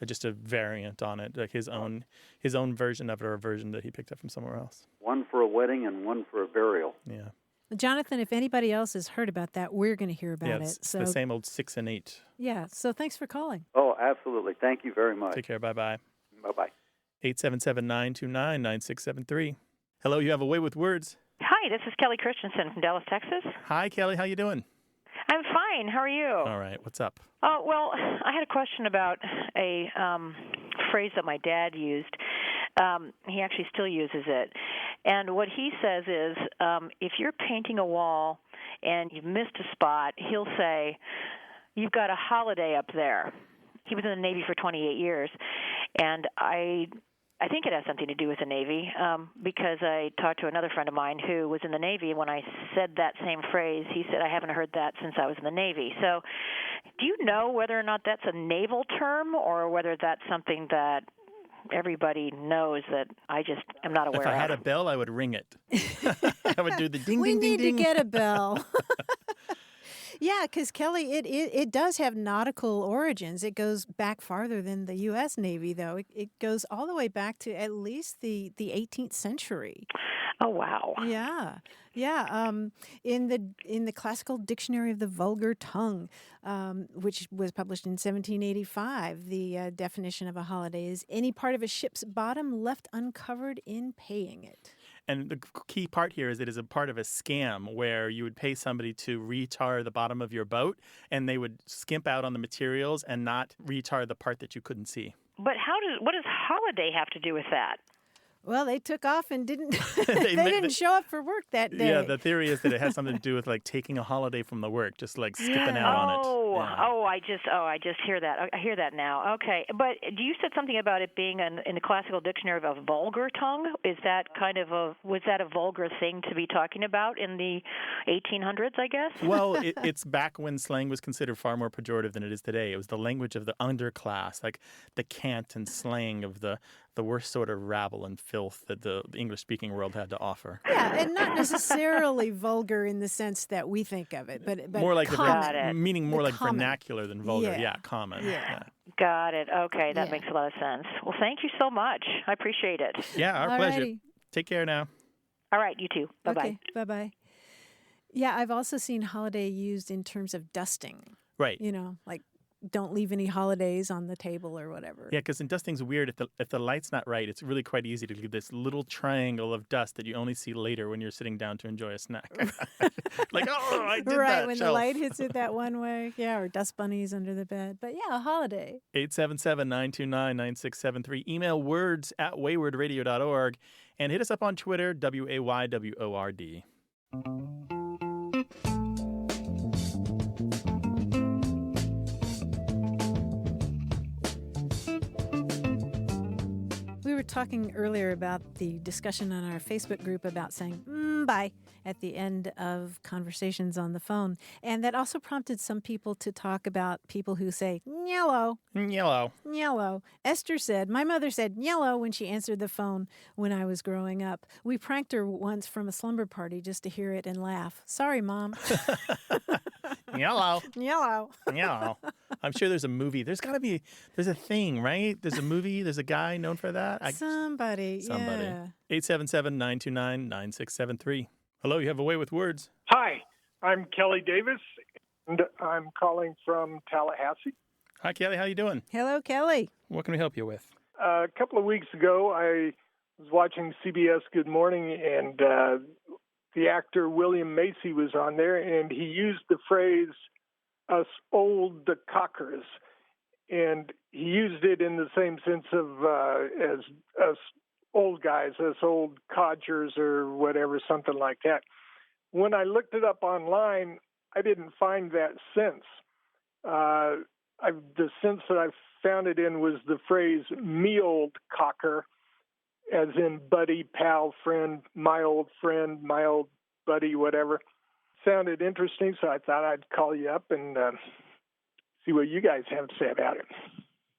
just a variant on it, like his own version of it, or a version that he picked up from somewhere else. One for a wedding and one for a burial. Yeah. Jonathan, if anybody else has heard about that, we're going to hear about it's it. So the same old 6 and 8. Yeah. So thanks for calling. Oh, absolutely. Thank you very much. Take care. Bye-bye. Bye-bye. 877-929-9673. Hello, you have a way with words. Hi, this is Kelly Christensen from Dallas, Texas. Hi, Kelly. How you doing? I'm fine. How are you? All right. What's up? Oh, well, I had a question about a phrase that my dad used. He actually still uses it. And what he says is, if you're painting a wall and you've missed a spot, he'll say, you've got a holiday up there. He was in the Navy for 28 years. And I think it has something to do with the Navy, because I talked to another friend of mine who was in the Navy, and when I said that same phrase, he said, I haven't heard that since I was in the Navy. So do you know whether or not that's a naval term or whether that's something that everybody knows that I just am not aware of? If I had a bell, I would ring it. I would do the ding, We ding, ding, need ding. to get a bell. Yeah, because Kelly, it does have nautical origins. It goes back farther than the U.S. Navy, though. It goes all the way back to at least the 18th century. Oh, wow. Yeah, yeah. In the Classical Dictionary of the Vulgar Tongue, which was published in 1785, the definition of a holiday is any part of a ship's bottom left uncovered in paying it. And the key part here is it is a part of a scam where you would pay somebody to retar the bottom of your boat, and they would skimp out on the materials and not retar the part that you couldn't see. But what does holiday have to do with that? Well, they took off and didn't they didn't show up for work that day. Yeah, the theory is that it has something to do with like taking a holiday from the work, just like skipping out on it. I just hear that. I hear that now. Okay, but you said something about it being in the Classical Dictionary of a vulgar tongue. Is that was that a vulgar thing to be talking about in the 1800s, I guess? Well, it's back when slang was considered far more pejorative than it is today. It was the language of the underclass, like the cant and slang of the worst sort of rabble and filth that the English-speaking world had to offer. Yeah, and not necessarily vulgar in the sense that we think of it, but more like common. meaning more like common. vernacular than vulgar. Yeah, common. Yeah. Got it. Okay, that makes a lot of sense. Well, thank you so much. I appreciate it. Yeah, our pleasure. Take care now. All right, you too. Bye-bye. Okay, bye-bye. Yeah, I've also seen holiday used in terms of dusting. Right. You know, like don't leave any holidays on the table or whatever. Yeah, because in dusting's weird. If the light's not right, it's really quite easy to leave this little triangle of dust that you only see later when you're sitting down to enjoy a snack. Like, oh, I did that. Right, when shelf. the light hits it that one way. Yeah, or dust bunnies under the bed. But yeah, a holiday. 877-929-9673. Email words@waywardradio.org and hit us up on Twitter, WAYWORD. We were talking earlier about the discussion on our Facebook group about saying bye at the end of conversations on the phone. And that also prompted some people to talk about people who say yellow. Yellow. Yellow. Esther said, my mother said yellow when she answered the phone when I was growing up. We pranked her once from a slumber party just to hear it and laugh. Sorry, Mom. Yellow. Yellow. Yellow. I'm sure there's a movie. There's a thing, right? There's a movie. There's a guy known for that. Somebody. Yeah. 877-929-9673. Hello, you have a way with words. Hi, I'm Kelly Davis, and I'm calling from Tallahassee. Hi, Kelly. How you doing? Hello, Kelly. What can we help you with? A couple of weeks ago, I was watching CBS Good Morning, and the actor William Macy was on there, and he used the phrase, us old cockers. And he used it in the same sense of as us old guys, us old codgers or whatever, something like that. When I looked it up online, I didn't find that sense. The sense that I found it in was the phrase me old cocker, as in buddy, pal, friend, my old buddy, whatever. Sounded interesting, so I thought I'd call you up and see what you guys have to say about it.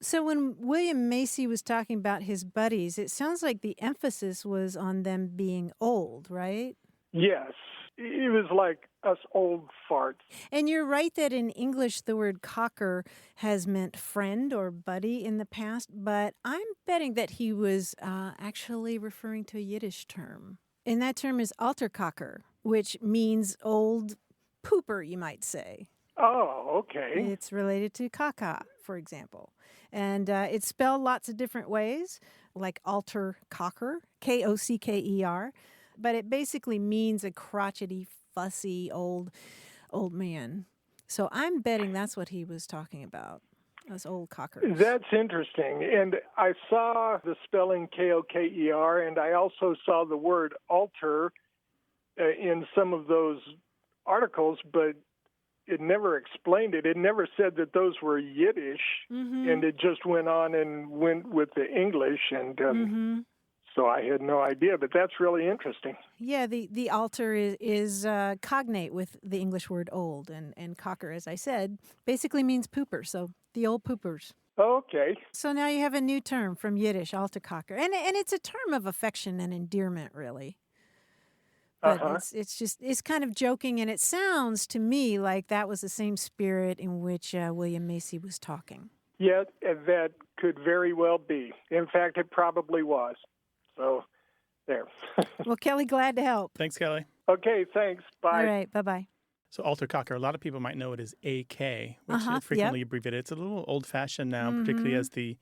So when William Macy was talking about his buddies, it sounds like the emphasis was on them being old, right? Yes. It was like us old farts. And you're right that in English the word cocker has meant friend or buddy in the past, but I'm betting that he was actually referring to a Yiddish term. And that term is alte kacker, which means old pooper, you might say. Oh, okay. It's related to caca, for example. And it's spelled lots of different ways, like alter cocker, K-O-C-K-E-R. But it basically means a crotchety, fussy, old man. So I'm betting that's what he was talking about, those old cockers. That's interesting. And I saw the spelling K-O-K-E-R, and I also saw the word alter in some of those articles, but it never explained it. It never said that those were Yiddish, and it just went on and went with the English, and so I had no idea, but that's really interesting. Yeah, the alter is cognate with the English word old, and cocker, as I said, basically means pooper, so the old poopers. Okay. So now you have a new term from Yiddish, alte kacker, and it's a term of affection and endearment, really. But it's kind of joking, and it sounds to me like that was the same spirit in which William Macy was talking. Yeah, that could very well be. In fact, it probably was. So, there. Well, Kelly, glad to help. Thanks, Kelly. Okay, thanks. Bye. All right, bye-bye. So alte, kacker, a lot of people might know it as AK, which is frequently abbreviated. It's a little old-fashioned now, particularly as the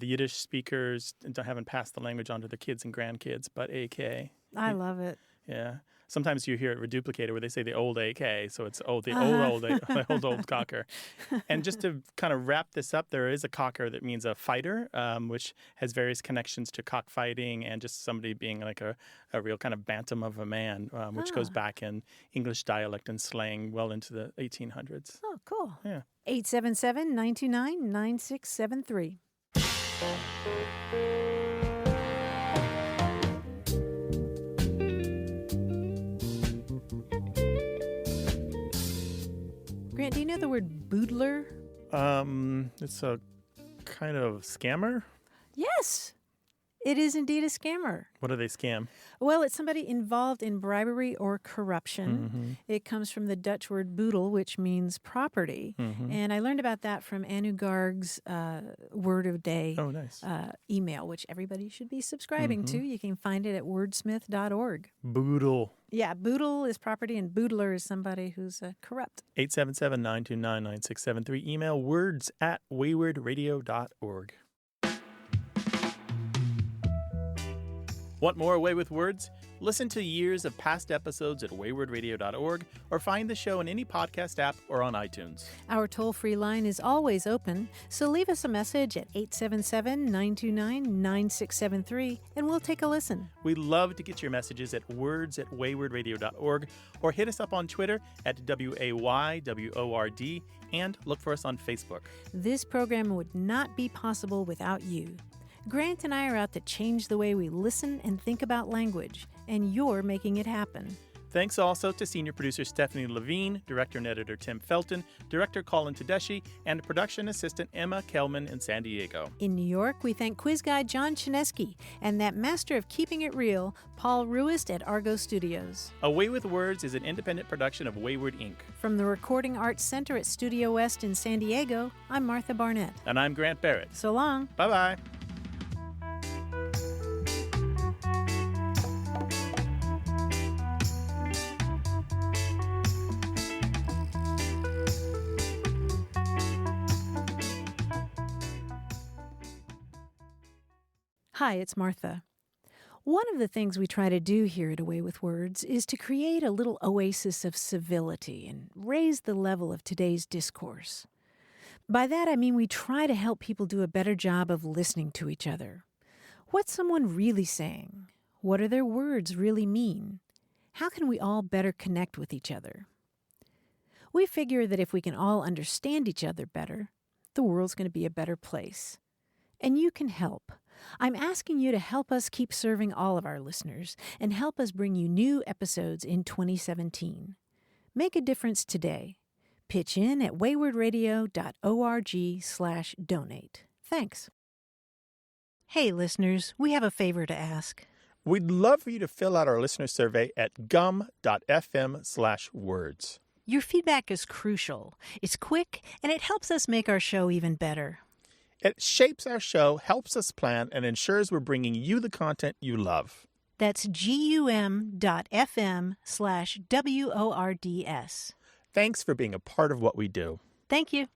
Yiddish speakers haven't passed the language on to their kids and grandkids, but AK. I love it. Yeah. Sometimes you hear it reduplicated where they say the old AK, so it's the old kacker. And just to kind of wrap this up, there is a kacker that means a fighter, which has various connections to cockfighting and just somebody being like a real kind of bantam of a man, which goes back in English dialect and slang well into the 1800s. Oh, cool. Yeah. 877-929-9673. Grant, do you know the word boodler? It's a kind of scammer. Yes, it is indeed a scammer. What do they scam? Well, it's somebody involved in bribery or corruption. It comes from the Dutch word boedel, which means property. And I learned about that from Anu Garg's Word of Day email, which everybody should be subscribing to. You can find it at wordsmith.org. Boodle. Yeah, boodle is property and boodler is somebody who's corrupt. 877-929-9673. Email words@waywardradio.org. Want more Away with Words? Listen to years of past episodes at waywardradio.org or find the show in any podcast app or on iTunes. Our toll-free line is always open, so leave us a message at 877-929-9673 and we'll take a listen. We love to get your messages at words@waywardradio.org or hit us up on Twitter at WAYWORD and look for us on Facebook. This program would not be possible without you. Grant and I are out to change the way we listen and think about language, and you're making it happen. Thanks also to senior producer Stephanie Levine, director and editor Tim Felton, director Colin Tedeschi, and production assistant Emma Kelman in San Diego. In New York, we thank quiz guy John Chaneski and that master of keeping it real, Paul Ruist at Argo Studios. Away with Words is an independent production of Wayward Inc. From the Recording Arts Center at Studio West in San Diego, I'm Martha Barnett. And I'm Grant Barrett. So long. Bye-bye. Hi, it's Martha. One of the things we try to do here at Away with Words is to create a little oasis of civility and raise the level of today's discourse. By that, I mean we try to help people do a better job of listening to each other. What's someone really saying? What do their words really mean? How can we all better connect with each other? We figure that if we can all understand each other better, the world's going to be a better place. And you can help. I'm asking you to help us keep serving all of our listeners and help us bring you new episodes in 2017. Make a difference today. Pitch in at waywardradio.org/donate. Thanks. Hey, listeners, we have a favor to ask. We'd love for you to fill out our listener survey at gum.fm/words. Your feedback is crucial. It's quick, and it helps us make our show even better. It shapes our show, helps us plan, and ensures we're bringing you the content you love. That's gum.fm/WORDS. Thanks for being a part of what we do. Thank you.